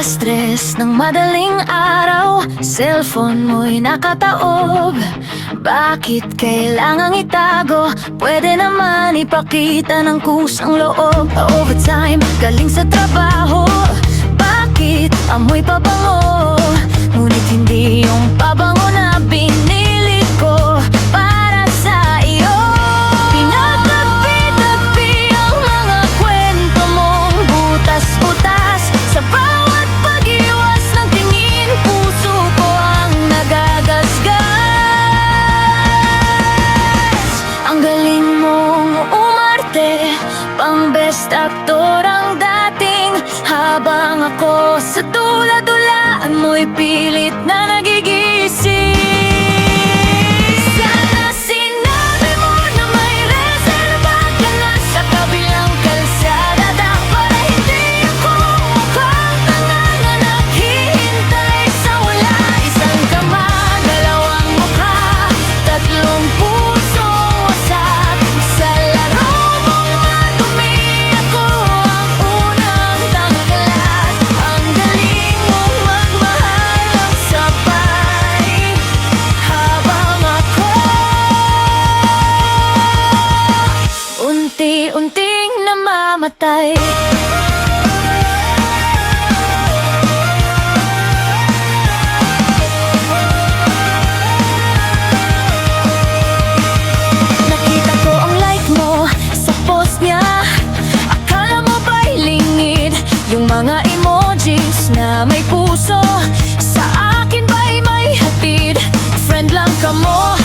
stress ng madaling araw, cellphone mo'y nakataob. Bakit kailangang itago? Pwede naman ipakita ng kusang loob. Overtime, galing sa trabaho. Bakit amoy pabango? Ngunit hindi yung pabango na binili ko para sa iyo. Pinagtagpi-tagpi ang mga kwento mong butas-butas. Sa bawat pag-iwas ng tingin, puso ko ang nagagasgas. Ang galing mong umarte, pang best actor ang dating. Habang ako sa dula-dulaan mo'y pilit na nagigising. Sana sinabi mo na may reserva ka na sa kabilang kalsada daw, para hindi ako mukhang tanga na naghihintay sa wala. Isang kama, dalawang mukha, tatlong puso wasak. Sa laro mong madumi, ako ang unang tanggalat. Ang galing mong magmahal ng sabay, habang ako unti-unting namamatay. Nakita ko ang like mo sa post niya. Akala mo ba'y lingid yung mga emojis na may puso? Sa akin ba'y may hatid? Friend lang ka mo,